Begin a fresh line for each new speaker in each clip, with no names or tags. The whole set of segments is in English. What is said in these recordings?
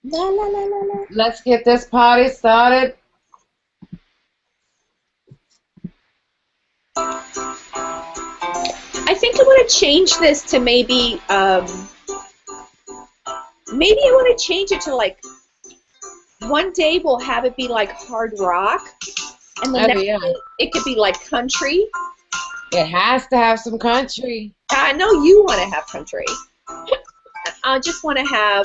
La la la la la.
Let's get this party started.
I think I want to change this to maybe I want to change it to like one day we'll have it be like hard rock, and the
Oh
next
yeah,
day it could be like country.
it has to have some country.
I know you want to have country. I just want to have.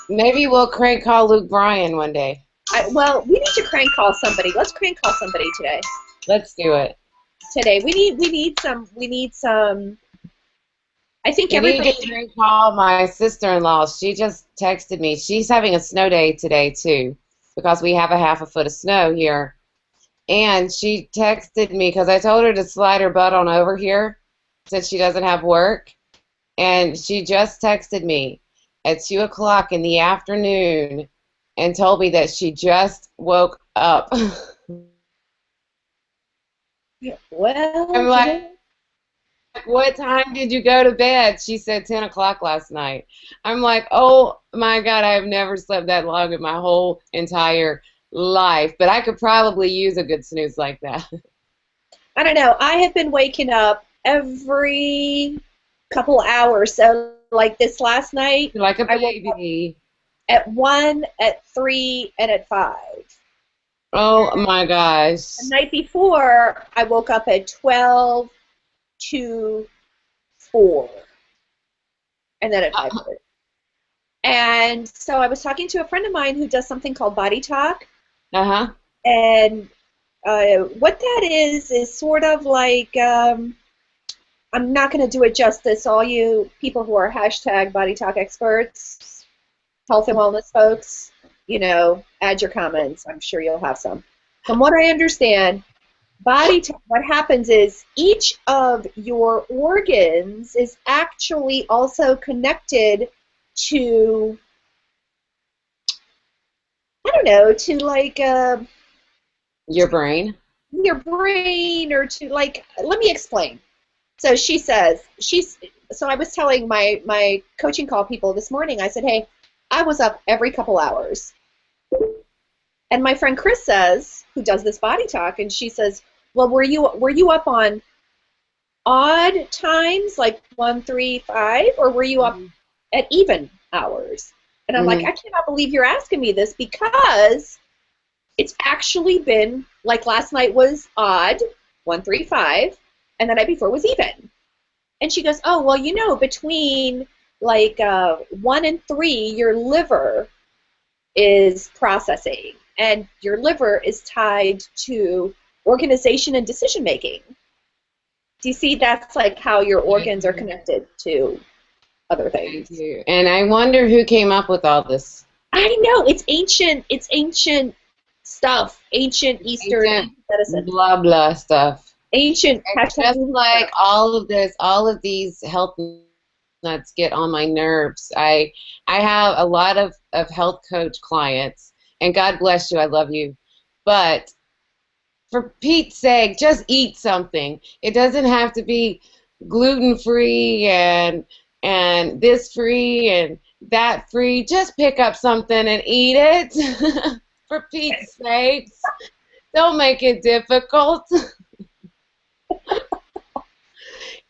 Maybe we'll crank call Luke Bryan one day.
Well, we need to crank call somebody. Let's crank call somebody today.
Let's do it.
Today we need some. I think
We need
everybody.
to crank call my sister-in-law. She just texted me. She's having a snow day today too, because we have a half a foot of snow here. And she texted me because I told her to slide her butt on over here since she doesn't have work. And she just texted me at 2 o'clock in the afternoon and told me that she just woke up. I'm
Well,
like, what time did you go to bed? She said 10 o'clock last night. I'm like, oh my God, I have never slept that long in my whole entire life. But I could probably use a good snooze like that.
I don't know. I have been waking up every couple hours. So, like this last night,
Like a
I woke up
baby.
at 1, at 3, and at 5.
Oh my gosh.
The night before, I woke up at 12, 2, 4, and then at 5:30. And so I was talking to a friend of mine who does something called Body Talk,
Uh-huh.
and what that is sort of like I'm not going to do it justice. All you people who are hashtag Body Talk experts, health and wellness folks, add your comments. I'm sure you'll have some. From what I understand, Body Talk, what happens is each of your organs is actually also connected to, I don't know, to like
Your brain.
your brain, or to like, let me explain. So she says, so I was telling my coaching call people this morning, I said, hey, I was up every couple hours. And my friend Chris says, who does this Body Talk, and she says, well, were you up on odd times, like 1, 3, 5, or were you up at even hours? And I'm like,
Mm-hmm.
I cannot believe you're asking me this, because it's actually been, like last night was odd, 1, 3, 5, and the night before was even. And she goes, oh, well, between like 1 and 3, your liver is processing, and your liver is tied to organization and decision making. Do you see? That's like how your organs are connected to other
I
things.
do. And I wonder who came up with all this
I know it's ancient. It's ancient stuff. Ancient Eastern
ancient
medicine.
blah blah stuff.
Ancient
And
hashtag
just like all of this, all of these health nuts get on my nerves. I have a lot of health coach clients, and God bless you, I love you. But for Pete's sake, just eat something. It doesn't have to be gluten free and this free and that free. Just pick up something and eat it. For Pete's sakes, don't make it difficult.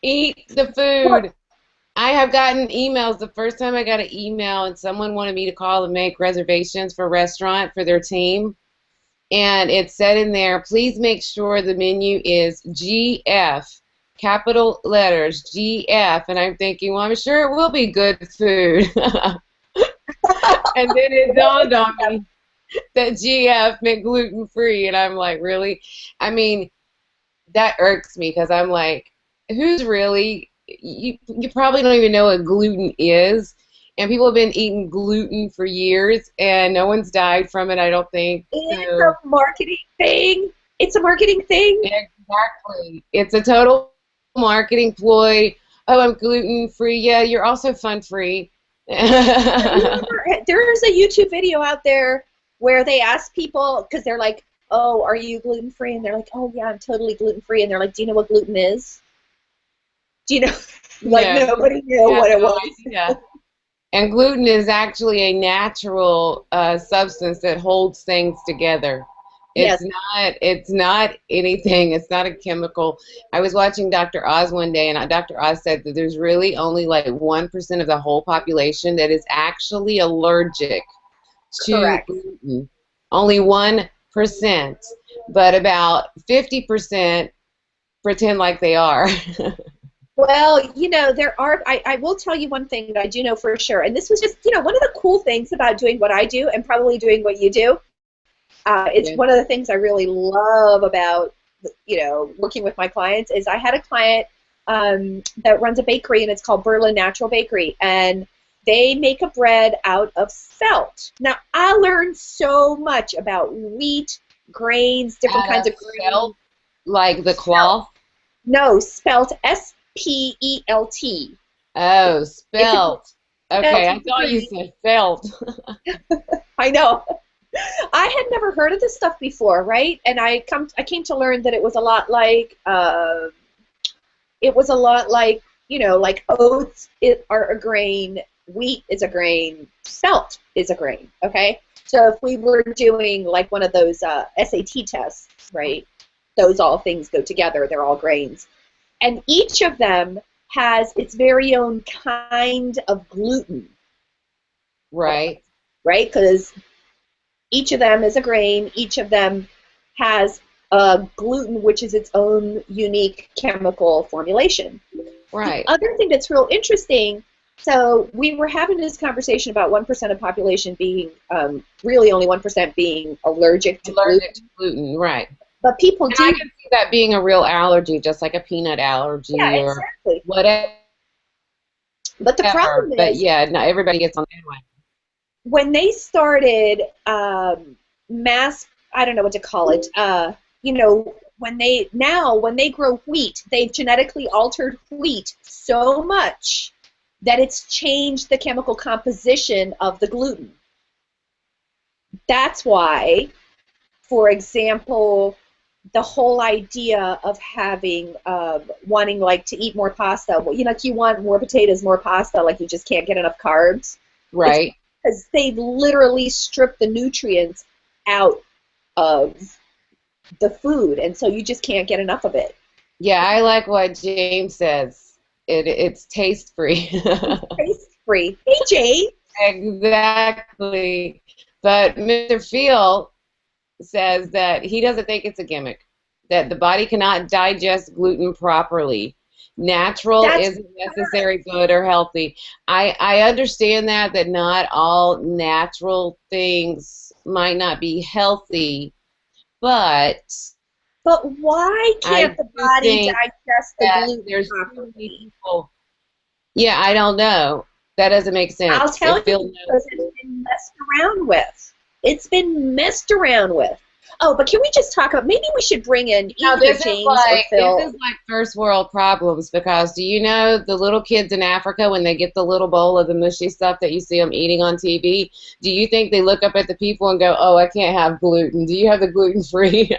Eat the food. I have gotten emails. The first time I got an email and someone wanted me to call and make reservations for a restaurant for their team. And it said in there, please make sure the menu is GF, capital letters, GF. And I'm thinking, well, I'm sure it will be good food. And then it dawned on me that GF meant gluten free. And I'm like, really? I mean, that irks me because I'm like, who's really, you probably don't even know what gluten is. And people have been eating gluten for years, and no one's died from it, I don't think.
It's
So,
a marketing thing. It's a marketing thing.
exactly. It's a total marketing ploy. Oh, I'm gluten free. Yeah, you're also fun free.
There's a YouTube video out there where they ask people, because they're like, oh, are you gluten free? And they're like, oh, yeah, I'm totally gluten free. And they're like, do you know what gluten is? Do you know? Like,
No,
nobody knew
I have
what it
no
was.
idea. And gluten is actually a natural substance that holds things together.
Yes,
It's not anything. It's not a chemical. I was watching Dr. Oz one day, and Dr. Oz said that there's really only like 1% of the whole population that is actually allergic to
correct.
gluten. Only 1%, but about 50% pretend like they are.
Well, there are, I will tell you one thing that I do know for sure, and this was just, one of the cool things about doing what I do and probably doing what you do. It's
Yeah.
one of the things I really love about, working with my clients is I had a client that runs a bakery, and it's called Berlin Natural Bakery, and they make a bread out of spelt. Now, I learned so much about wheat, grains, different
Out
kinds
of
of grains.
felt, like the
Spelt.
cloth.
No, spelt, S-P-E-L-T.
Oh,
It's a
spelt. Okay,
spelt
I
of the
thought you
grain.
said felt.
I know. I had never heard of this stuff before, right? And I came to learn that it was a lot like, like oats are a grain, wheat is a grain, spelt is a grain, okay? So if we were doing like one of those SAT tests, right, those all things go together, they're all grains. And each of them has its very own kind of gluten,
Right.
right? Because each of them is a grain, each of them has gluten, which is its own unique chemical formulation. The
Right.
other thing that's real interesting, so we were having this conversation about 1% of population being, really only 1% being allergic to
Allergic to
gluten,
gluten. Right.
but people
And I
do,
can see that being a real allergy, just like a peanut
yeah,
allergy or
exactly.
whatever.
But the problem
But
is,
yeah, not everybody gets on that one.
when they started mass, I don't know what to call it, when they grow wheat, they've genetically altered wheat so much that it's changed the chemical composition of the gluten. That's why, for example, the whole idea of having wanting like to eat more pasta, well, like you want more potatoes, more pasta, like you just can't get enough carbs. It's
Right.
because they've literally stripped the nutrients out of the food, and so you just can't get enough of it.
Yeah, I like what James says. It's taste free.
It's taste free. Hey, Jay.
Exactly. But Mr. Phil says that he doesn't think it's a gimmick, that the body cannot digest gluten properly. Natural
That's
isn't necessarily good or healthy. I understand that not all natural things might not be healthy, but
but why can't
I
the
do
body
think
digest the
that
gluten
there's too many
properly?
people. Yeah, I don't know. That doesn't make
I'll
sense.
tell
If
you
Phil knows.
because it's been messed around with. It's been messed around with. Oh, but can we just talk about, maybe we should bring in
Now
either James or
this
Phil.
is like first world problems because do you know the little kids in Africa when they get the little bowl of the mushy stuff that you see them eating on TV? Do you think they look up at the people and go, "Oh, I can't have gluten. Do you have the gluten free?"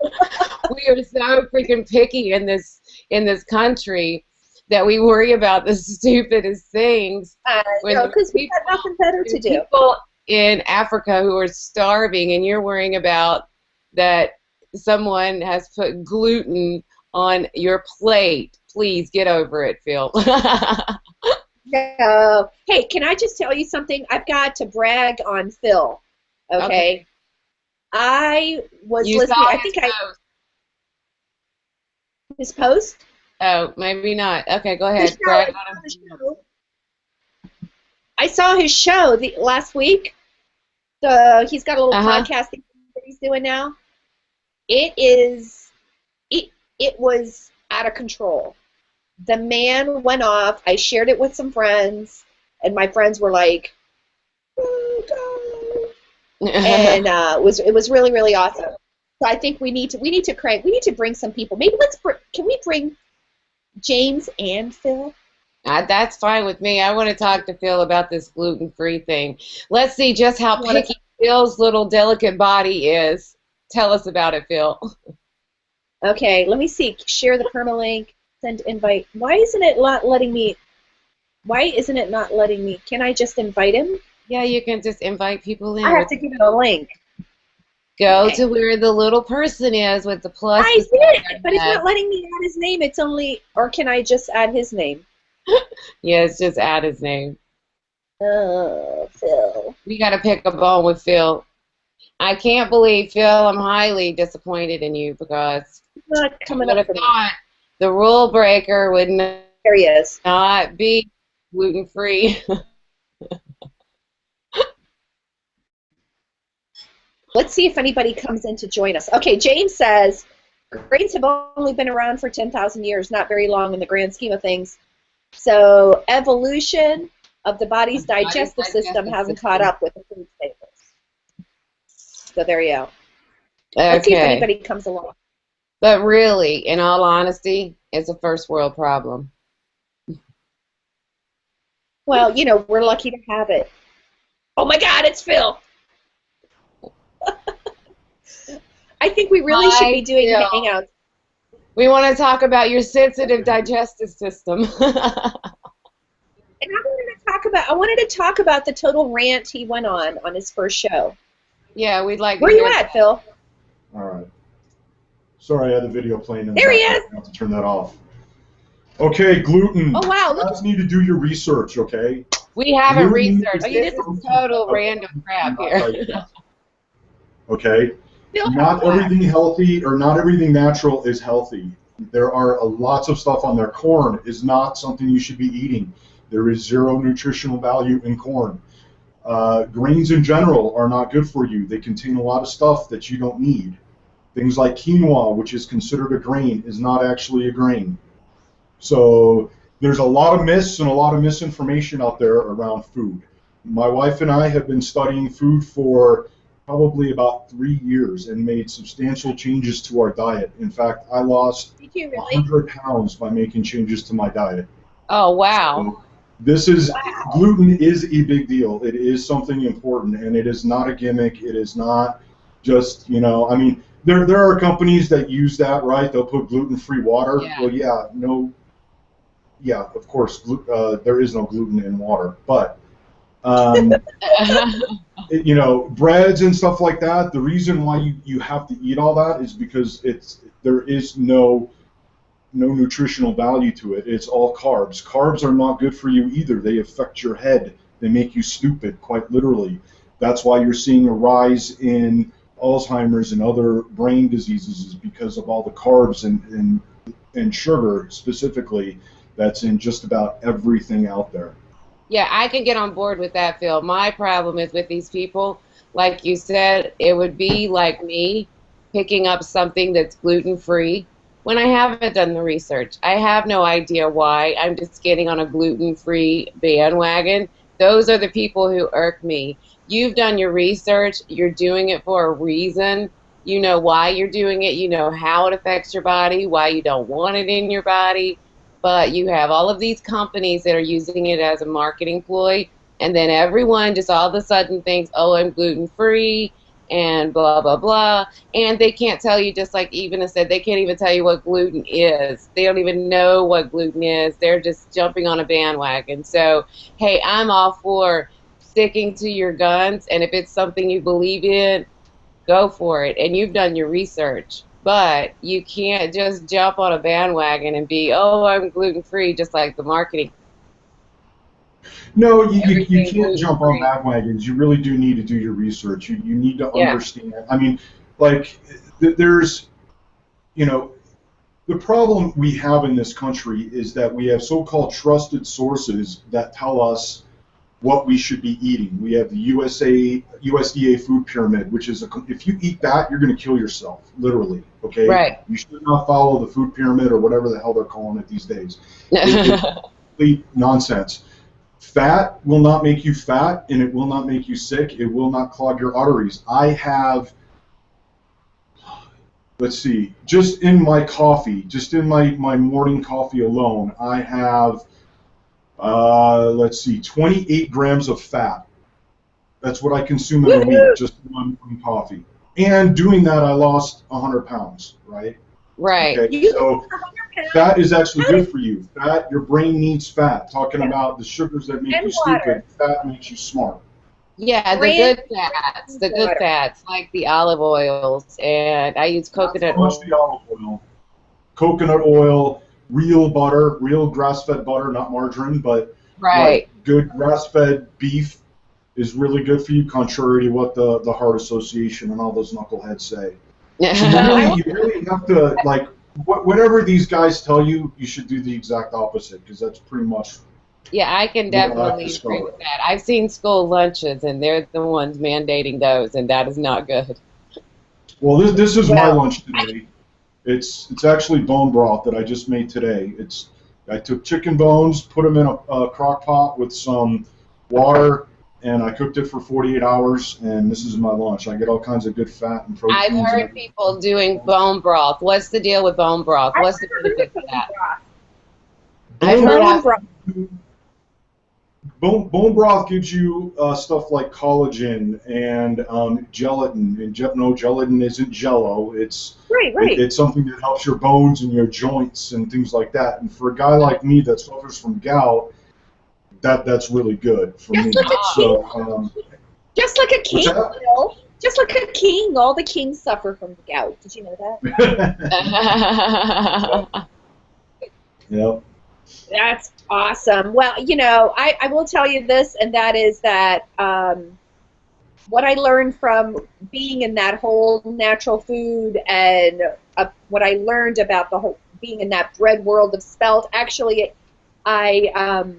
We are so freaking picky in this country that we worry about the stupidest things when
Because we got nothing better
there
to
are
do.
people in Africa who are starving, and you're worrying about that someone has put gluten on your plate. Please get over it, Phil.
No. Hey, can I just tell you something? I've got to brag on Phil. Okay.
Okay.
I was
You saw
listening. I
his
think I
post.
his post,
Oh, maybe not. Okay, go
the
ahead.
show.
Brag
I
on
saw the
him.
show. I saw his show last week. He's got a little
Uh-huh.
podcast thing that he's doing now. It is it it was out of control. The man went off. I shared it with some friends, and my friends were like, "Oh, God." And it was really really awesome. So I think we need to bring some people. Maybe can we bring James and Phil?
That's fine with me. I want to talk to Phil about this gluten-free thing. Let's see just how
You want to?
picky Phil's little delicate body is. Tell us about it, Phil.
Okay, let me see. Share the permalink. Send invite. Why isn't it not letting me? Why isn't it not letting me? Can I just invite him?
Yeah, you can just invite people
I
in.
have to give it a link.
Go
Okay.
to where the little person is with the plus
I
beside
did, but
their
it's
head.
not letting me add his name. It's only, or can I just add his name?
Yes, just add his name.
Oh, Phil.
We got to pick a bone with Phil. I can't believe, Phil, I'm highly disappointed in you because
He's not
I
coming
would
up
have
for me.
thought the rule breaker would
There he is.
not be gluten free.
Let's see if anybody comes in to join us. Okay, James says, grains have only been around for 10,000 years, not very long in the grand scheme of things. So evolution of the body's digestive system hasn't caught up with the food staples. So there you go. Let's see if
Okay.
anybody comes along.
But really, in all honesty, it's a first world problem.
Well, you know, we're lucky to have it. Oh my God, it's Phil. I think we really should be
Hi,
doing
Phil.
hangouts.
We want to talk about your sensitive digestive system.
And I wanted to talk about the total rant he went on his first show.
Yeah, we'd like to
Where you
hear
at,
that.
Phil?
All right. Sorry, I had the video playing in the
There he
background.
is.
I have to turn that off. Okay, gluten.
Oh wow,
You
look.
guys need to do your research, okay?
We haven't
Gluten
researched.
Oh, you
This
did?
is total random crap
not
here.
digest, okay?
Phil,
Not everything healthy or not everything natural is healthy. There are lots of stuff on there. Corn is not something you should be eating. There is zero nutritional value in corn. Grains in general are not good for you. They contain a lot of stuff that you don't need. Things like quinoa, which is considered a grain, is not actually a grain. So there's a lot of myths and a lot of misinformation out there around food. My wife and I have been studying food for probably about 3 years and made substantial changes to our diet. In fact, I lost
did you really?
100 pounds by making changes to my diet.
Oh, wow.
So this is
Wow.
gluten is a big deal. It is something important, and it is not a gimmick. It is not just, I mean, there are companies that use that, right? They'll put gluten-free water.
Yeah.
Well, yeah, no, yeah, of course, there is no gluten in water, but um, breads and stuff like that. The reason why you have to eat all that is because there is no nutritional value to it. It's all carbs. Carbs are not good for you either. They affect your head. They make you stupid, quite literally. That's why you're seeing a rise in Alzheimer's and other brain diseases, is because of all the carbs and sugar specifically that's in just about everything out there.
Yeah, I can get on board with that, Phil. My problem is with these people, like you said, it would be like me picking up something that's gluten-free when I haven't done the research. I have no idea why. I'm just getting on a gluten-free bandwagon. Those are the people who irk me. You've done your research. You're doing it for a reason. You know why you're doing it. You know how it affects your body, why you don't want it in your body. But you have all of these companies that are using it as a marketing ploy, and then everyone just all of a sudden thinks, oh, I'm gluten free and blah blah blah, and they can't tell you, just like Ivana said, they can't even tell you what gluten is. They don't even know what gluten is. They're just jumping on a bandwagon. So hey, I'm all for sticking to your guns, and if it's something you believe in, go for it, and you've done your research. But you can't just jump on a bandwagon and be, oh, I'm gluten free, just like the marketing.
No, you
Everything
can't
gluten
jump on
free.
bandwagons. You really do need to do your research. You need to
Yeah.
understand. I mean, like, there's, you know, the problem we have in this country is that we have so-called trusted sources that tell us what we should be eating. We have the USDA food pyramid, which is if you eat that, you're going to kill yourself, literally. Okay,
Right.
you should not follow the food pyramid or whatever the hell they're calling it these days. It's complete nonsense. Fat will not make you fat, and it will not make you sick. It will not clog your arteries. I have, let's see, just in my coffee, just in my morning coffee alone, I have, let's see, 28 grams of fat. That's what I consume in a week, just in my morning coffee. And doing that, I lost 100 pounds, right?
Right.
Okay,
You
so
lost 100
fat is actually good for you. Fat, your brain needs fat. Talking about the sugars that make
And
you
water.
stupid, fat makes you smart.
Yeah, the good fats, like the olive oils, and I use
Not
coconut
so much
oil.
the olive oil. Coconut oil, real butter, real grass-fed butter, not margarine, but like
Right.
good grass-fed beef is really good for you, contrary to what the Heart Association and all those knuckleheads say. So you really have to, like, whatever these guys tell you, you should do the exact opposite, because that's pretty much
Yeah, I can
what I've
definitely agree
discovered.
with that. I've seen school lunches, and they're the ones mandating those, and that is not good.
Well, this is my
Well,
lunch today. It's actually bone broth that I just made today. I took chicken bones, put them in a crock pot with some water, and I cooked it for 48 hours. And this is my lunch. I get all kinds of good fat and
I've
proteins and
heard
everything.
people doing bone broth. What's the deal with bone broth?
I've
What's the
never heard
benefit
of
of that?
bone broth.
I've
Bone
heard
Bone
broth,
broth.
bone broth gives you stuff like collagen and gelatin. And no, gelatin isn't Jello.
Right, right.
It's something that helps your bones and your joints and things like that. And for a guy like me that suffers from gout, that's really good for
Just
me.
like a king.
So,
Just like a
what's
king,
that?
Bill. Just like a king. All the kings suffer from gout. Did you know that?
Yep.
That's awesome. Well, I will tell you this, and that is that what I learned from being in that whole natural food and what I learned about the whole being in that bread world of spelt, actually, I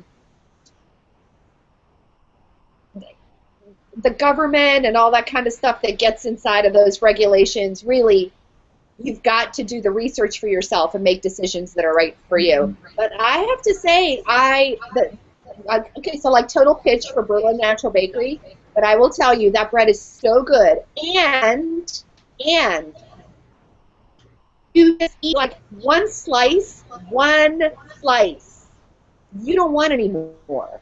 the government and all that kind of stuff that gets inside of those regulations, really, you've got to do the research for yourself and make decisions that are right for you. But I have to say, okay, so like total pitch for Berlin Natural Bakery, but I will tell you that bread is so good, and you just eat like one slice. You don't want any more.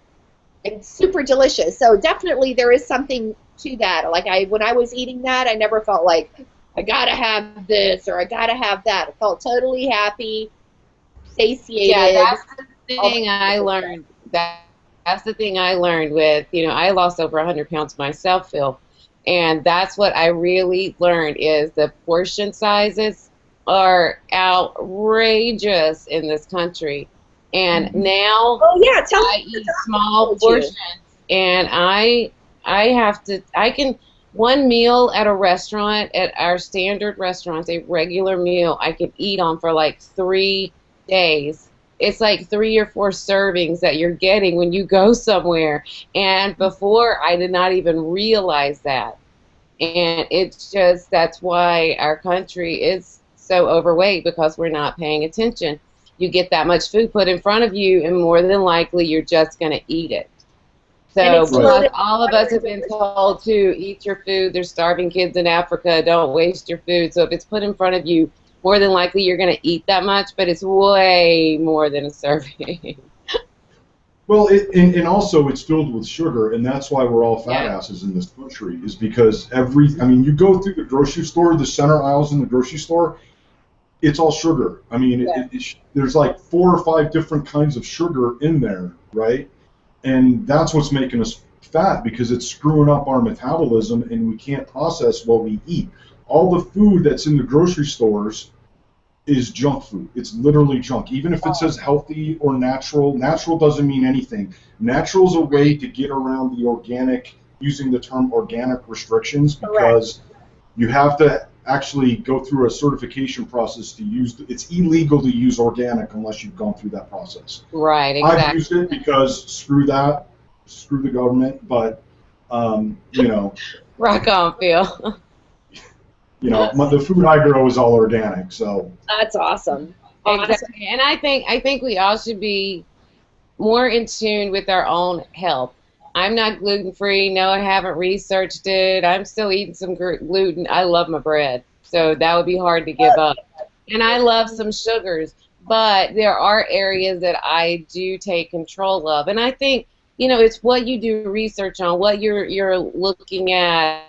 It's super delicious. So definitely there is something to that. Like when I was eating that, I never felt like I gotta have this or I gotta have that. I felt totally happy, satiated.
Yeah, that's the thing I learned. That's the thing I learned with, I lost over 100 pounds myself, Phil. And that's what I really learned is the portion sizes are outrageous in this country. And now
Oh yeah,
I eat small portions, and I can one meal at a restaurant, at our standard restaurants, a regular meal I can eat on for like 3 days. It's like 3 or 4 servings that you're getting when you go somewhere. And before, I did not even realize that. And it's just, that's why our country is so overweight, because we're not paying attention. You get that much food put in front of you, and more than likely, you're just going to eat it. So, plus, all of us have been told to eat your food. There's starving kids in Africa. Don't waste your food. So if it's put in front of you, more than likely you're going to eat that much, but it's way more than a serving.
Well, and also it's filled with sugar, and that's why we're all fat asses in this country, is because you go through the grocery store, the center aisles in the grocery store, it's all sugar. I mean, there's like 4 or 5 different kinds of sugar in there, right? And that's what's making us fat, because it's screwing up our metabolism and we can't process what we eat. All the food that's in the grocery stores is junk food. It's literally junk. Even if it says healthy or natural, natural doesn't mean anything. Natural is a way to get around the organic, using the term organic restrictions, because you have to actually go through a certification process to use. It's illegal to use organic unless you've gone through that process.
Right, exactly.
I've used it because screw the government, but
Rock on, Phil.
The food I grow is all organic, so
that's awesome.
Exactly. And I think we all should be more in tune with our own health. I'm not gluten-free. No, I haven't researched it. I'm still eating some gluten. I love my bread, so that would be hard to give up. And I love some sugars, but there are areas that I do take control of. And I think, it's what you do research on, what you're looking at.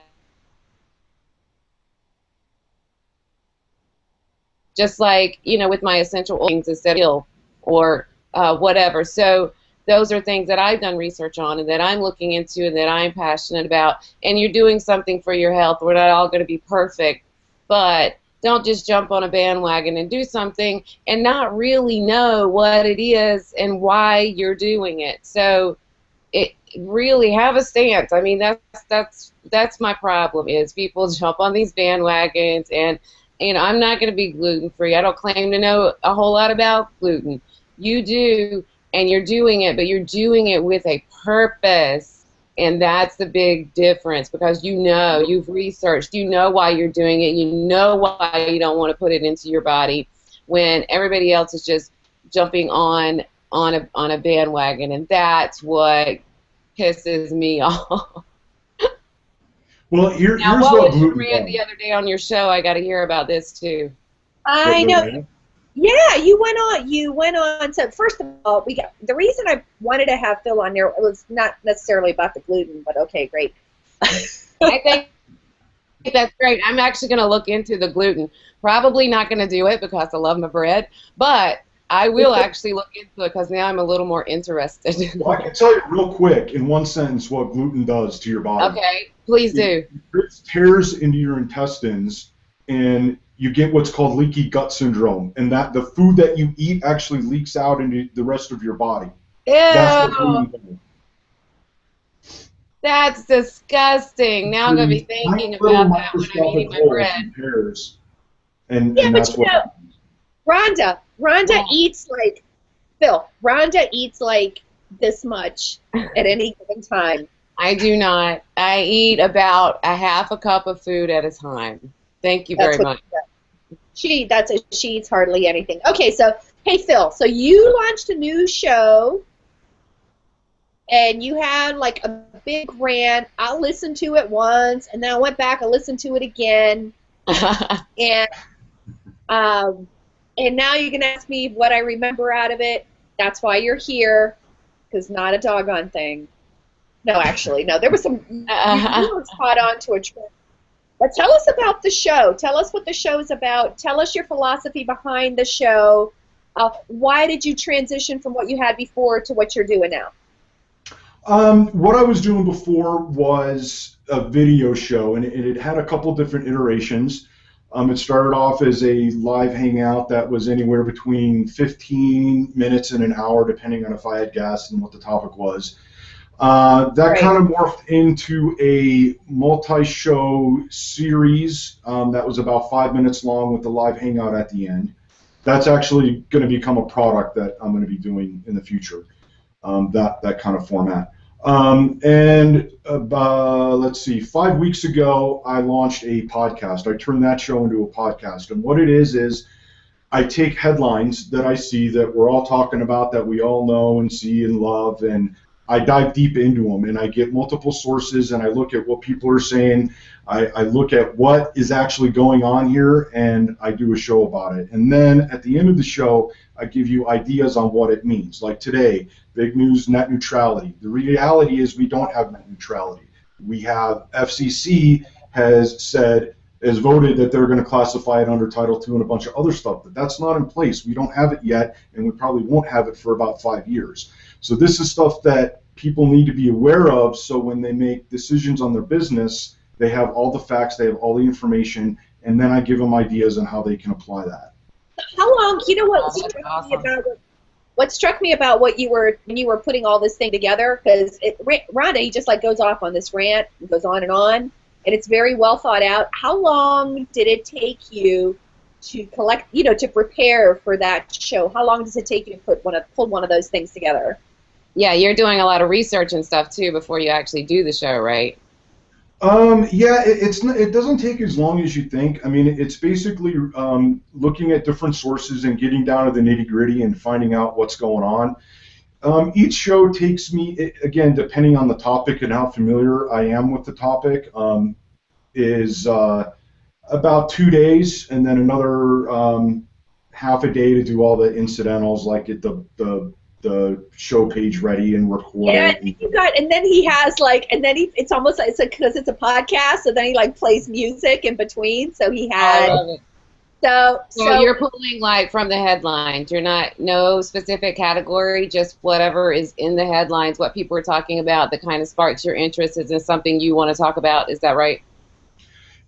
just like, you know, with my essential oils instead of oil or whatever. So those are things that I've done research on and that I'm looking into and that I'm passionate about. And you're doing something for your health. We're not all going to be perfect, but don't just jump on a bandwagon and do something and not really know what it is and why you're doing it. So it really have a stance. I mean, that's my problem is people jump on these bandwagons and, you know, I'm not going to be gluten-free. I don't claim to know a whole lot about gluten. You do, and you're doing it, but you're doing it with a purpose, and that's the big difference because you know, you've researched, you know why you're doing it, you know why you don't want to put it into your body when everybody else is just jumping on a bandwagon, and that's what pisses me off.
Well,
Now,
here's
what
what
was your
gluten
rant
does.
the other day on your show? I got to hear about this too.
I
The
know.
rant?
Yeah, you went on. So first of all, the reason I wanted to have Phil on there was not necessarily about the gluten, but okay, great.
I think that's great. I'm actually going to look into the gluten. Probably not going to do it because I love my bread, but I will actually look into it because now I'm a little more interested.
Well, I can tell you real quick in one sentence what gluten does to your body.
Okay, please do.
It tears into your intestines, and you get what's called leaky gut syndrome, and that the food that you eat actually leaks out into the rest of your body. That's what
Ew,
gluten does.
that's disgusting. Now I'm going to be thinking
Tiny little
about that when I'm
microscopic
eating my
holes
bread.
and tears, and
Yeah, but
that's what.
Rhonda
Yeah.
eats like Phil. Rhonda eats like this much at any given time.
I do not. I eat about a half a cup of food at a time. Thank you
That's
very
what
much.
she eats hardly anything. Okay, so hey Phil, so you launched a new show and you had like a big rant. I listened to it once and then I went back and listened to it again and um and now you're gonna ask me what I remember out of it. That's why you're here, because not a doggone thing. No, actually, no. There was some. You were caught on to a trend. But tell us about the show. Tell us what the show is about. Tell us your philosophy behind the show. Why did you transition from what you had before to what you're doing now?
What I was doing before was a video show, and it had a couple different iterations. It started off as a live hangout that was anywhere between 15 minutes and an hour, depending on if I had guests and what the topic was. That kind of morphed into a multi-show series that was about 5 minutes long with the live hangout at the end. That's actually going to become a product that I'm going to be doing in the future, that kind of format. Let's see, 5 weeks ago, I launched a podcast. I turned that show into a podcast. And what it is I take headlines that I see that we're all talking about, that we all know and see and love, and I dive deep into them, and I get multiple sources, and I look at what people are saying. I look at what is actually going on here, and I do a show about it. And then at the end of the show, I give you ideas on what it means. Like today, big news, net neutrality. The reality is we don't have net neutrality. We have FCC has voted that they're going to classify it under Title II and a bunch of other stuff, but that's not in place. We don't have it yet, and we probably won't have it for about 5 years. So this is stuff that people need to be aware of, so when they make decisions on their business, they have all the facts, they have all the information, and then I give them ideas on how they can apply that.
How long? You know what
That's
struck me
awesome.
about what struck me about what you were when you were putting all this thing together? Because Rhonda, he just like goes off on this rant, and goes on, and it's very well thought out. How long did it take you to collect, to prepare for that show? How long does it take you to pull one of those things together?
Yeah, you're doing a lot of research and stuff too before you actually do the show, right?
Yeah, it doesn't take as long as you think. I mean, it's basically looking at different sources and getting down to the nitty-gritty and finding out what's going on. Each show takes me, again, depending on the topic and how familiar I am with the topic, is about 2 days, and then another half a day to do all the incidentals, like get the show page ready and record
Yeah,
it.
and then he has it's almost like because it's a podcast, so then he like plays music in between. So he
I
had
love it. So
So
you're pulling like from the headlines. You're not no specific category, just whatever is in the headlines, what people are talking about, that kind of sparks your interest is something you want to talk about. Is that right?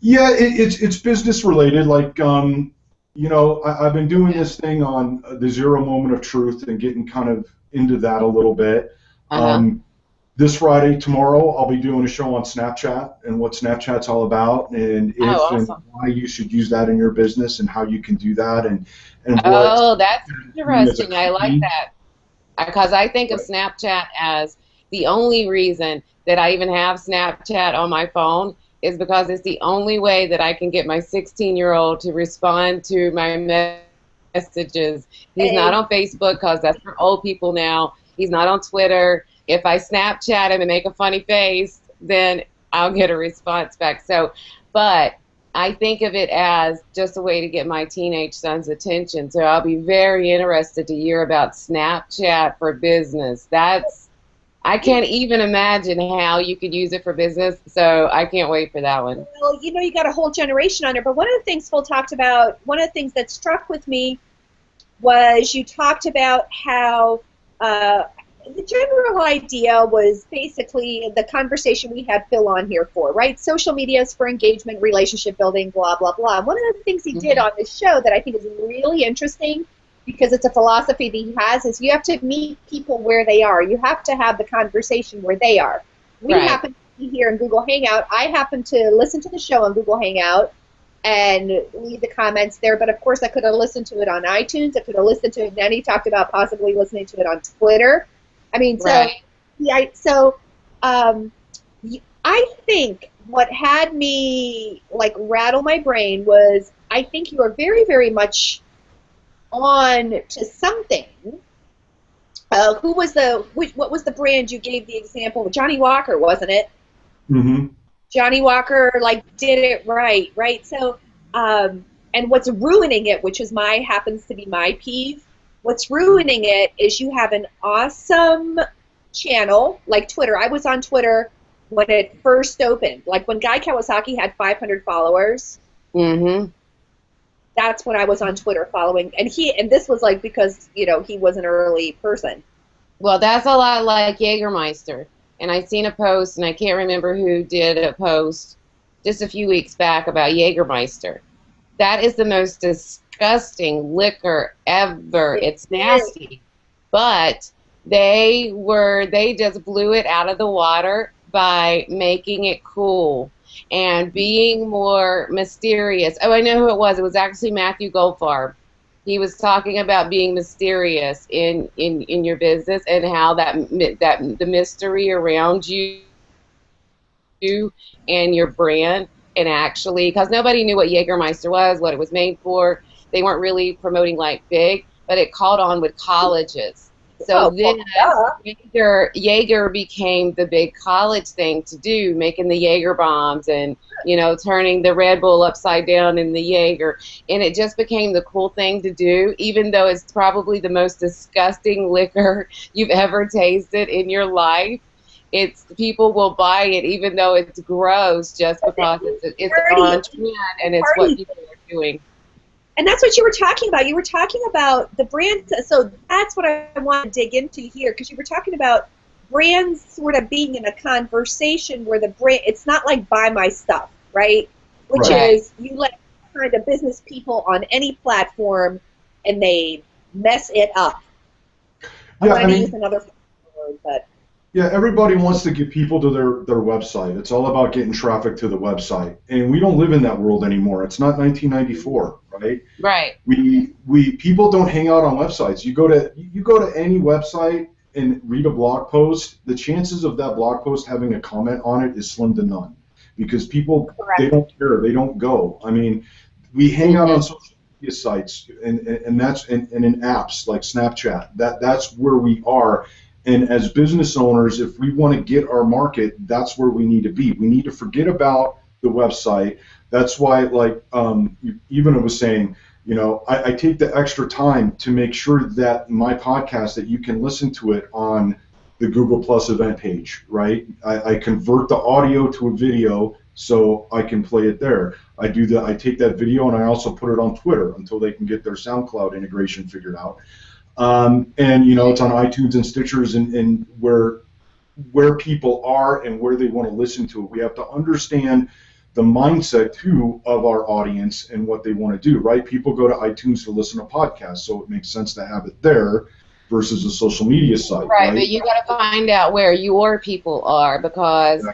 Yeah, it's business related. Like, I've been doing this thing on the zero moment of truth and getting kind of into that a little bit.
Uh-huh.
This Friday, tomorrow, I'll be doing a show on Snapchat and what Snapchat's all about, and if
Oh,
and
awesome.
why you should use that in your business and how you can do that, and what
Oh, that's
doing as a
interesting. I like
company.
that. Because I think of
Right.
Snapchat as the only reason that I even have Snapchat on my phone is because it's the only way that I can get my 16-year-old to respond to my messages. He's not
eh,
on Facebook because that's for old people now. He's not on Twitter. If I Snapchat him and make a funny face, then I'll get a response back. So, but I think of it as just a way to get my teenage son's attention. So I'll be very interested to hear about Snapchat for business. I can't even imagine how you could use it for business. So I can't wait for that one.
well, you got a whole generation on there. But one of the things Phil talked about, one of the things that struck with me was you talked about how the general idea was basically the conversation we had Phil on here for, right? Social media is for engagement, relationship building, blah, blah, blah. And one of the things he did
Mhm.
on this show that I think is really interesting because it's a philosophy that he has is you have to meet people where they are. You have to have the conversation where they are. We
Right.
happen to be here in Google Hangout. I happen to listen to the show on Google Hangout and leave the comments there. But of course, I could have listened to it on iTunes. I could have listened to it. And then he talked about possibly listening to it on Twitter. I mean, so
Right.
yeah, so um, I think what had me like rattle my brain was I think you are very, very much on to something. Who was what was the brand you gave the example? Johnny Walker, wasn't it?
Hmm.
Johnny Walker like did it right, right? So, and what's ruining it, which is my happens to be my peeve, what's ruining it is you have an awesome channel like Twitter. I was on Twitter when it first opened, like when Guy Kawasaki had 500 followers.
Mm-hmm.
That's when I was on Twitter following, and this was like because he was an early person.
Well, that's a lot like Jägermeister. And I seen a post, and I can't remember who did a post just a few weeks back about Jägermeister. That is the most disgusting liquor ever.
It
It's
is.
nasty. But they just blew it out of the water by making it cool and being more mysterious. Oh, I know who it was. It was actually Matthew Goldfarb. He was talking about being mysterious in your business and how that the mystery around you and your brand, and actually because nobody knew what Jägermeister was, what it was made for. They weren't really promoting like big, but it caught on with colleges. So
Oh,
then
well, duh.
Jaeger became the big college thing to do, making the Jaeger bombs and turning the Red Bull upside down in the Jaeger, and it just became the cool thing to do, even though it's probably the most disgusting liquor you've ever tasted in your life. It's people will buy it even though it's gross just because it's
Party,
on trend and it's what
party.
people are doing.
And that's what you were talking about. You were talking about the brand. So that's what I want to dig into here because you were talking about brands sort of being in a conversation where the brand, it's not like buy my stuff, right? Which
Right.
Right.
is you let kind of business people on any platform and they mess it up. I
Yeah, I
wanted to use
mean,
another word, but
yeah, everybody wants to get people to their website. It's all about getting traffic to the website. And we don't live in that world anymore. It's not 1994, right?
Right.
We people don't hang out on websites. You go to any website and read a blog post, the chances of that blog post having a comment on it is slim to none because people they
correct.
don't care, they don't go. I mean, we hang out on
Hmm.
social media sites and that's and in apps like Snapchat. That's where we are. And as business owners, if we want to get our market, that's where we need to be. We need to forget about the website. That's why, like Ivana was saying, I take the extra time to make sure that my podcast, that you can listen to it on the Google Plus event page, right? I convert the audio to a video so I can play it there. I take that video and I also put it on Twitter until they can get their SoundCloud integration figured out. And you know, it's on iTunes and Stitchers and where people are and where they want to listen to it. We have to understand the mindset too of our audience and what they want to do, right? People go to iTunes to listen to podcasts, so it makes sense to have it there versus a social media site, right?
But you got to find out where your people are, because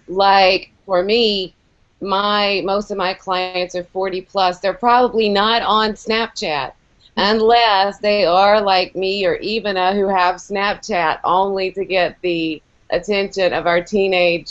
like for me, most of my clients are 40 plus. They're probably not on Snapchat unless they are like me or Ivana, who have Snapchat only to get the attention of our teenage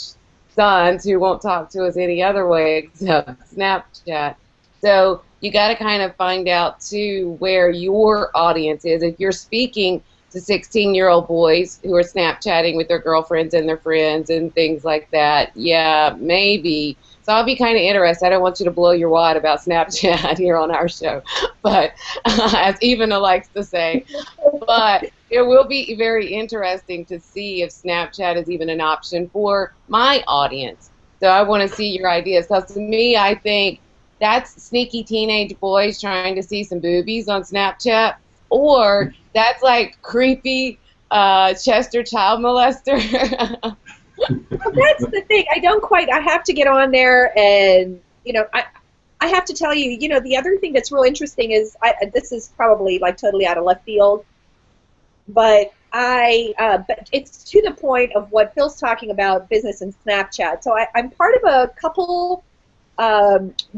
sons who won't talk to us any other way except Snapchat. So you got to kind of find out too where your audience is. If you're speaking to 16-year-old boys who are Snapchatting with their girlfriends and their friends and things like that, yeah, maybe. So I'll be kind of interested. I don't want you to blow your wad about Snapchat here on our show, but as Ivana likes to say. But it will be very interesting to see if Snapchat is even an option for my audience. So I want to see your ideas. Because to me, I think that's sneaky teenage boys trying to see some boobies on Snapchat, or that's like creepy Chester child molester.
Well, that's the thing. I have to get on there, and, you know, I have to tell you, you know, the other thing that's real interesting is, this is probably like totally out of left field, but but it's to the point of what Phil's talking about, business and Snapchat. So I'm part of a couple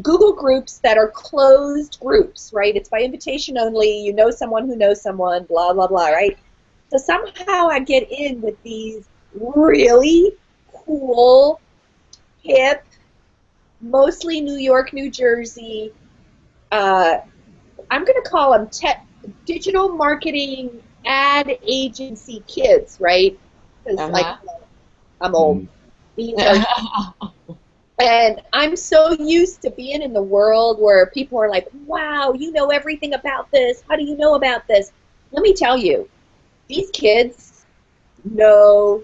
Google groups that are closed groups, right? It's by invitation only. You know someone who knows someone, blah, blah, blah, right? So somehow I get in with these really cool, hip, mostly New York, New Jersey, I'm going to call them digital marketing ad agency kids, right? Because like, I'm old. These are, and I'm so used to being in the world where people are like, wow, you know everything about this. How do you know about this? Let me tell you, these kids know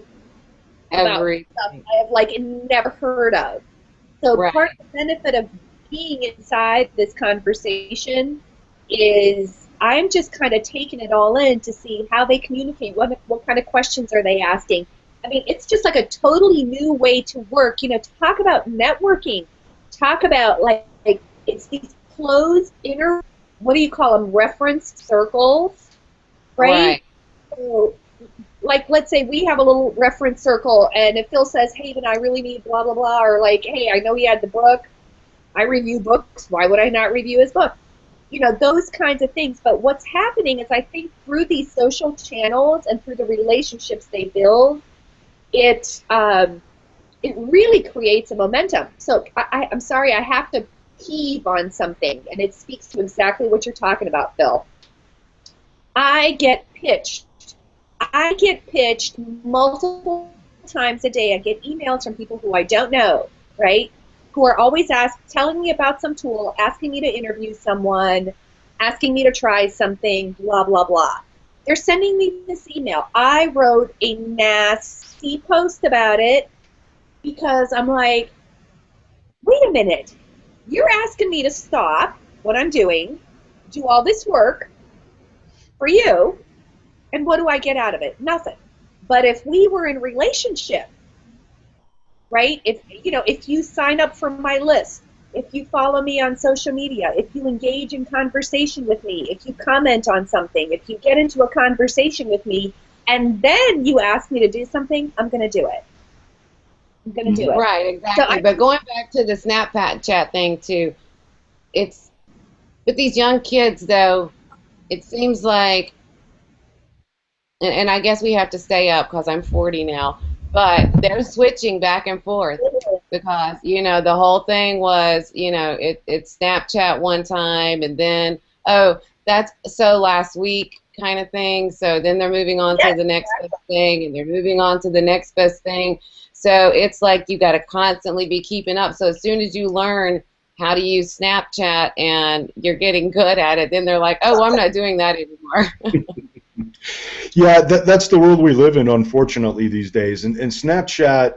about stuff I have like never heard of. So part of the benefit of being inside this conversation is I'm just kind of taking it all in to see how they communicate, what kind of questions are they asking. I mean, it's just like a totally new way to work. You know, talk about networking, talk about like it's these closed inner, what do you call them, reference circles, right? So, like, let's say we have a little reference circle, and if Phil says, hey, then I really need blah, blah, blah, or like, hey, I know he had the book. I review books. Why would I not review his book? You know, those kinds of things. But what's happening is I think through these social channels and through the relationships they build, it really creates a momentum. So I'm sorry, I have to peeve on something, and it speaks to exactly what you're talking about, Phil. I get pitched multiple times a day. I get emails from people who I don't know, right? Who are always telling me about some tool, asking me to interview someone, asking me to try something, blah, blah, blah. They're sending me this email. I wrote a nasty post about it because I'm like, wait a minute. You're asking me to stop what I'm doing, do all this work for you, and what do I get out of it? Nothing. But if we were in a relationship, right? If you sign up for my list, if you follow me on social media, if you engage in conversation with me, if you comment on something, if you get into a conversation with me, and then you ask me to do something, I'm going to do it. I'm going to do it.
Right, exactly. So but going back to the Snapchat thing too, it's with these young kids though, it seems like, and I guess we have to stay up because I'm 40 now, but they're switching back and forth because, you know, the whole thing was, you know, it's Snapchat one time and then, oh, that's so last week kind of thing. So then they're moving on to the next best thing and they're moving on to the next best thing. So it's like you got to constantly be keeping up. So as soon as you learn how to use Snapchat and you're getting good at it, then they're like, oh, well, I'm not doing that anymore.
Yeah, that's the world we live in, unfortunately, these days. And Snapchat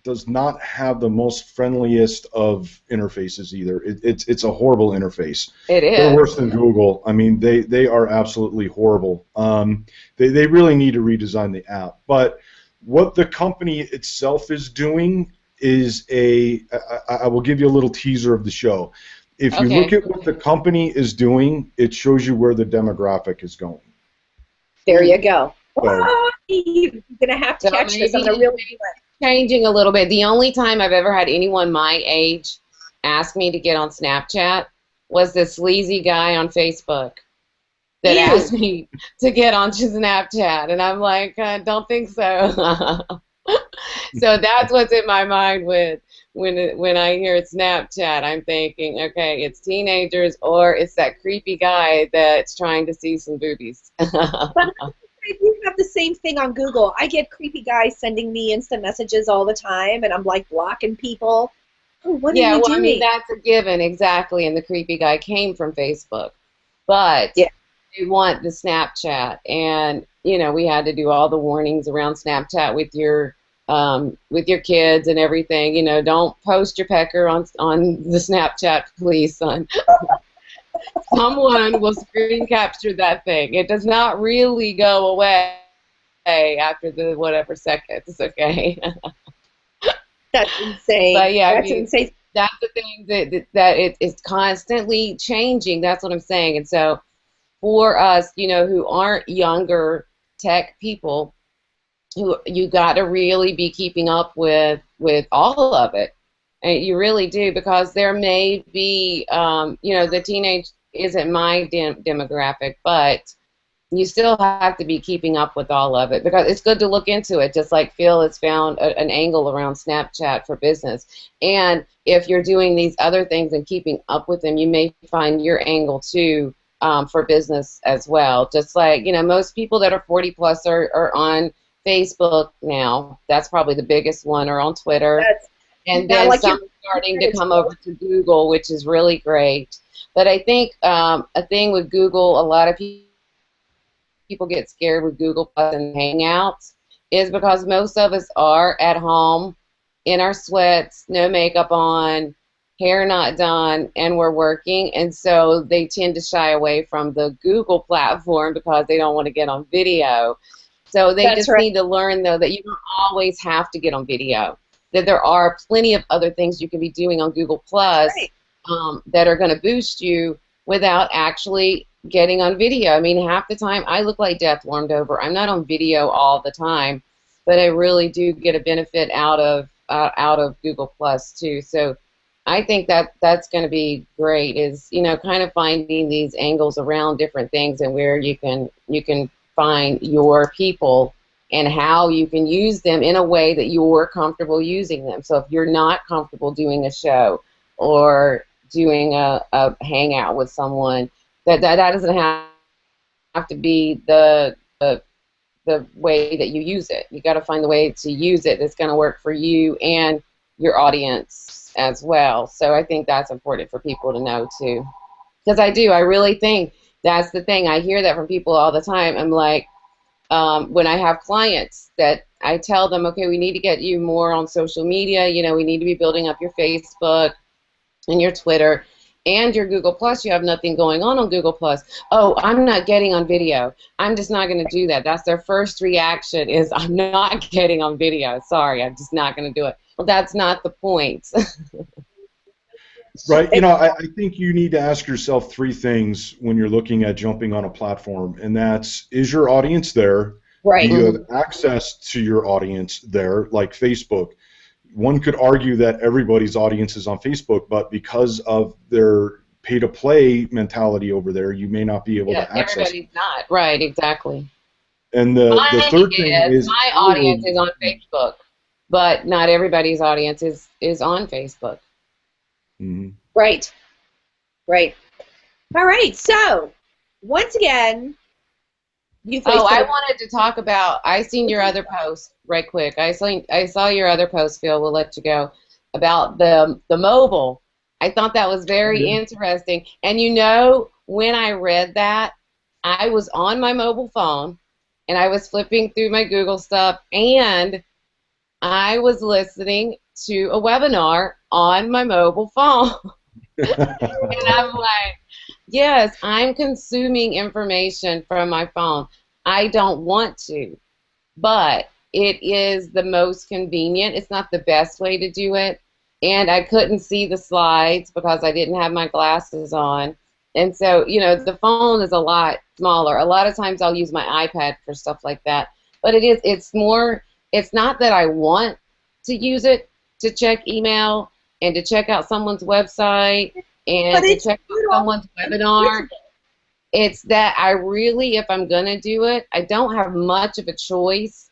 does not have the most friendliest of interfaces either. It's a horrible interface.
It
They're
is.
worse than Google. I mean, they are absolutely horrible. They really need to redesign the app. But what the company itself is doing is I will give you a little teaser of the show. If you look
Okay.
at what the company is doing, it shows you where the demographic is going.
There you go.
So,
Oh, you're going to have to
So
catch this. I'm
maybe
going to really
it's changing a little bit. The only time I've ever had anyone my age ask me to get on Snapchat was this sleazy guy on Facebook that asked me to get onto Snapchat, and I'm like, I don't think so. So that's what's in my mind when I hear Snapchat. I'm thinking, okay, it's teenagers or it's that creepy guy that's trying to see some boobies.
But you have the same thing on Google. I get creepy guys sending me instant messages all the time, and I'm like blocking people. Oh, what are
Yeah,
you
well, I mean,
doing?
that's a given, exactly, and the creepy guy came from Facebook. But
Yeah.
you want the Snapchat, and, you know, we had to do all the warnings around Snapchat with your kids and everything. You know, don't post your pecker on the Snapchat, please, son. Someone will screen capture that thing. It does not really go away after the whatever seconds, okay?
That's insane.
But yeah, I
That's
mean,
insane.
that's the thing that it's constantly changing. That's what I'm saying. And so for us, you know, who aren't younger tech people, who you got to really be keeping up with all of it. And you really do, because there may be, you know, the teenage isn't my demographic, but you still have to be keeping up with all of it, because it's good to look into it, just like Phil has found an angle around Snapchat for business. And if you're doing these other things and keeping up with them, you may find your angle too, for business as well. Just like, you know, most people that are 40 plus are on Facebook now. That's probably the biggest one, or on Twitter.
That's
And
yeah,
then
like
some starting to come over to Google, which is really great. But I think a thing with Google, a lot of people get scared with Google Plus and Hangouts, is because most of us are at home in our sweats, no makeup on, hair not done, and we're working, and so they tend to shy away from the Google platform because they don't want to get on video. So they
That's
just
right.
need to learn, though, that you don't always have to get on video, that there are plenty of other things you can be doing on Google Plus
Right.
that are going to boost you without actually getting on video. I mean, half the time I look like death warmed over. I'm not on video all the time, but I really do get a benefit out of Google Plus too. So I think that that's going to be great, is, you know, kind of finding these angles around different things and where you can find your people and how you can use them in a way that you're comfortable using them. So if you're not comfortable doing a show or doing a hangout with someone, that doesn't have to be the way that you use it. You got to find the way to use it that's going to work for you and your audience as well. So I think that's important for people to know too. Because I really think that's the thing. I hear that from people all the time. I'm like, when I have clients that I tell them, okay, we need to get you more on social media. You know, we need to be building up your Facebook and your Twitter and your Google Plus. You have nothing going on Google Plus. Oh, I'm not getting on video. I'm just not going to do that. That's their first reaction, is I'm not getting on video. Sorry, I'm just not going to do it. Well, that's not the point.
right. You know, I think you need to ask yourself three things when you're looking at jumping on a platform, and that's, is your audience there? Do
Right.
you have access to your audience there, like Facebook? One could argue that everybody's audience is on Facebook, but because of their pay-to-play mentality over there, you may not be able
Yeah,
to access it.
everybody's not. Right, exactly.
And the
Mine
third thing
is,
is
my
how
audience is on Facebook, but not everybody's audience is on Facebook.
Mhm.
Right. Right. All right. So, once again, you guys
Oh,
put
I
a-
wanted to talk about, I seen your other post right quick. I saw your other post, Phil. We'll let you go, about the mobile. I thought that was very
Yeah.
interesting. And you know, when I read that, I was on my mobile phone, and I was flipping through my Google stuff, and I was listening to a webinar on my mobile phone. And I'm like, yes, I'm consuming information from my phone. I don't want to, but it is the most convenient. It's not the best way to do it. And I couldn't see the slides because I didn't have my glasses on. And so, you know, the phone is a lot smaller. A lot of times I'll use my iPad for stuff like that. But it's not that I want to use it to check email and to check out someone's website and to check out someone's webinar. It's that I really, if I'm going to do it, I don't have much of a choice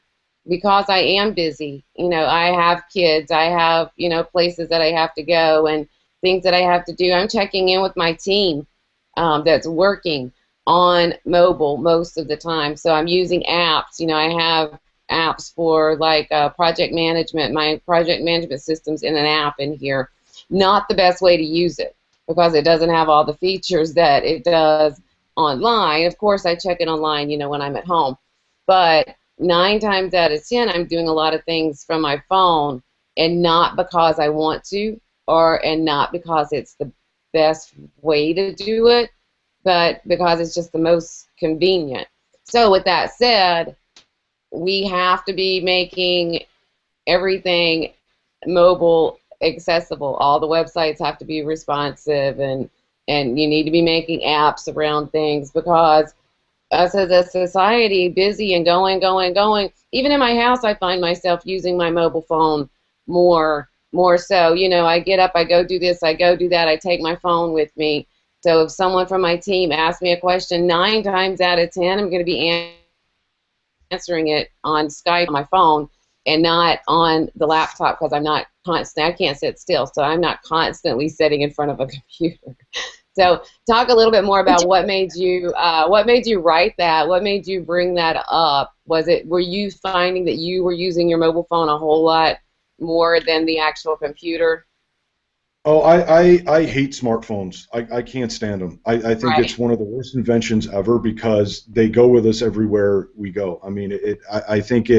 because I am busy. You know, I have kids, I have, you know, places that I have to go and things that I have to do. I'm checking in with my team that's working on mobile most of the time. So I'm using apps. You know, I have apps for like project management. My project management system's in an app in here. Not the best way to use it because it doesn't have all the features that it does online. Of course, I check it online, you know, when I'm at home. But 9 times out of 10, I'm doing a lot of things from my phone, and not because I want to, and not because it's the best way to do it, but because it's just the most convenient. So with that said, we have to be making everything mobile accessible. All the websites have to be responsive, and you need to be making apps around things because us as a society, busy and going. Even in my house, I find myself using my mobile phone more so. You know, I get up, I go do this, I go do that, I take my phone with me. So if someone from my team asks me a question, 9 times out of 10, I'm going to be answering it on Skype on my phone and not on the laptop because I'm not constant. I can't sit still, so I'm not constantly sitting in front of a computer. So talk a little bit more about what made you write that? What made you bring that up? Were you finding that you were using your mobile phone a whole lot more than the actual computer?
Oh, I hate smartphones. I can't stand them. I think
Right.
it's one of the worst inventions ever because they go with us everywhere we go. I mean, I think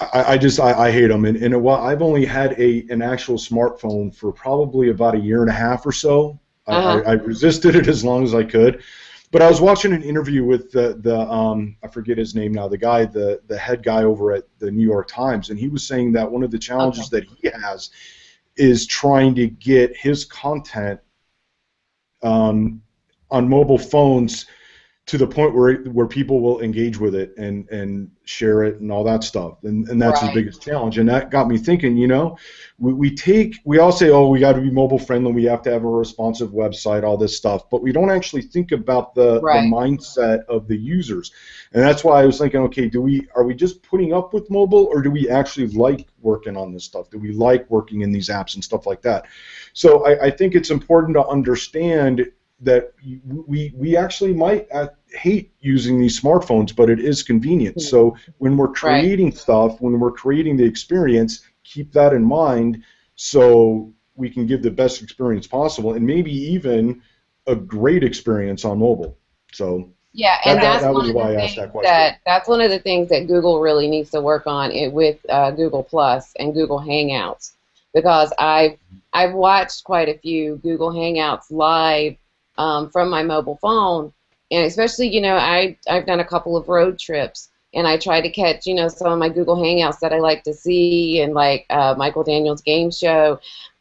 I hate them. And while I've only had an actual smartphone for probably about a year and a half or so, I resisted it as long as I could. But I was watching an interview with the I forget his name now, the head guy over at the New York Times, and he was saying that one of the challenges that he has is trying to get his content on mobile phones to the point where people will engage with it and share it and all that stuff, and that's his biggest challenge. And that got me thinking, you know, we all say, oh, we got to be mobile friendly, we have to have a responsive website, all this stuff, but we don't actually think about the mindset of the users. And that's why I was thinking, okay, are we just putting up with mobile, or do we actually like working on this stuff? Do we like working in these apps and stuff like that? So I think it's important to understand that we actually might hate using these smartphones, but it is convenient. So when we're creating stuff, when we're creating the experience, keep that in mind so we can give the best experience possible, and maybe even a great experience on mobile. So
yeah, and
that was why I asked that question.
That's one of the things that Google really needs to work on with Google Plus and Google Hangouts, because I've watched quite a few Google Hangouts live from my mobile phone, and especially, you know, I've done a couple of road trips, and I try to catch, you know, some of my Google Hangouts that I like to see, and like Michael Daniels' game show.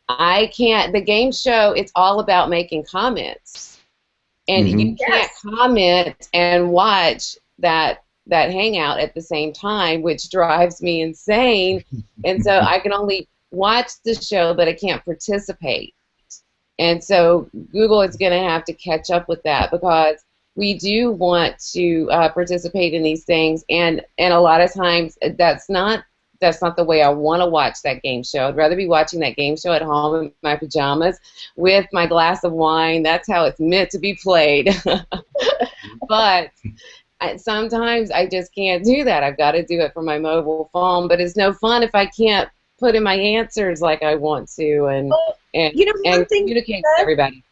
The game show, it's all about making comments, and you can't comment and watch that hangout at the same time, which drives me insane. And so I can only watch the show, but I can't participate. And so Google is going to have to catch up with that, because we do want to participate in these things, and a lot of times that's not the way I want to watch that game show. I'd rather be watching that game show at home in my pajamas with my glass of wine. That's how it's meant to be played. But sometimes I just can't do that. I've got to do it from my mobile phone, but it's no fun if I can't put in my answers like I want to and
you know,
communicate with everybody.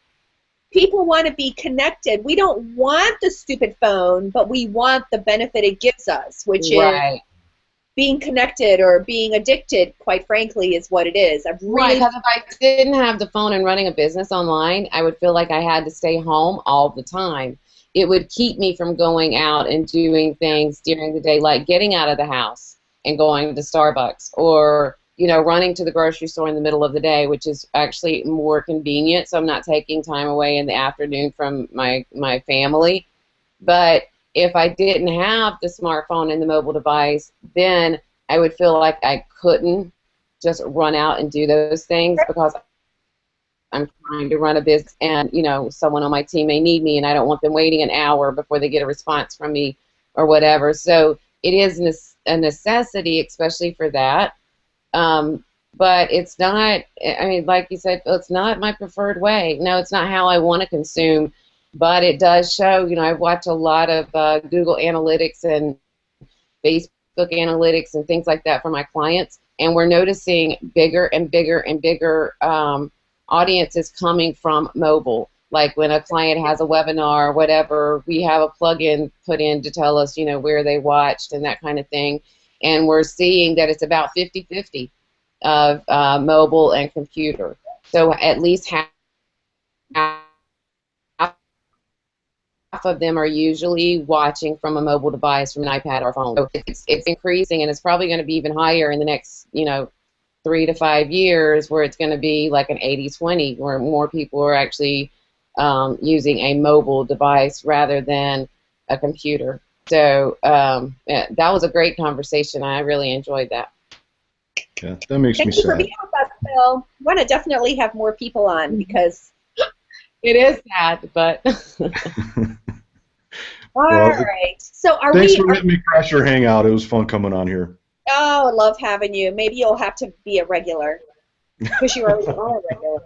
People want to be connected. We don't want the stupid phone, but we want the benefit it gives us, which is being connected, or being addicted, quite frankly, is what it is.
Right, because if I didn't have the phone and running a business online, I would feel like I had to stay home all the time. It would keep me from going out and doing things during the day, like getting out of the house and going to Starbucks, or, you know, running to the grocery store in the middle of the day, which is actually more convenient, so I'm not taking time away in the afternoon from my family. But if I didn't have the smartphone and the mobile device, then I would feel like I couldn't just run out and do those things, because I'm trying to run a business, and, you know, someone on my team may need me, and I don't want them waiting an hour before they get a response from me or whatever. So it is a necessity, especially for that. But it's not, I mean, like you said, it's not my preferred way. No, it's not how I want to consume. But it does show, you know, I've watched a lot of Google Analytics and Facebook Analytics and things like that for my clients, and we're noticing bigger and bigger and bigger audiences coming from mobile. Like when a client has a webinar or whatever, we have a plugin put in to tell us, you know, where they watched and that kind of thing. And we're seeing that it's about 50-50 of mobile and computer. So at least half of them are usually watching from a mobile device, from an iPad or phone. So it's increasing, and it's probably going to be even higher in the next, you know, 3 to 5 years, where it's going to be like an 80-20, where more people are actually using a mobile device rather than a computer. So yeah, that was a great conversation. I really enjoyed that.
Yeah, that makes me sad.
Thank you for being with us, Phil. I want to definitely have more people on, because
it is sad, but
all right. So
thanks for letting me crash your hangout. It was fun coming on here.
Oh, I love having you. Maybe you'll have to be a regular, because you already are a regular.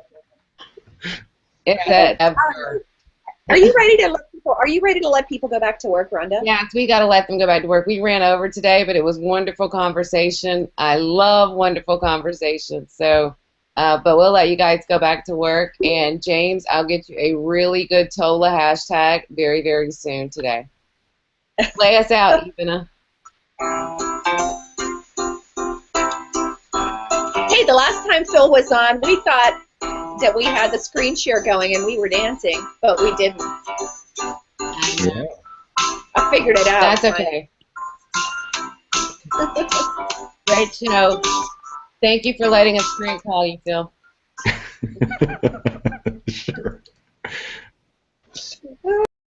Are you ready to let people? Are you ready to let people go back to work, Rhonda?
Yes, we got to let them go back to work. We ran over today, but it was wonderful conversation. I love wonderful conversations. So, but we'll let you guys go back to work. And James, I'll get you a really good TOLA hashtag very, very soon today. Play us out, Ivana.
Hey, the last time Phil was on, we thought that we had the screen share going and we were dancing, but we didn't.
Yeah.
I figured it out.
That's okay. Great show. Thank you for letting us screen call you, Phil.
Sure.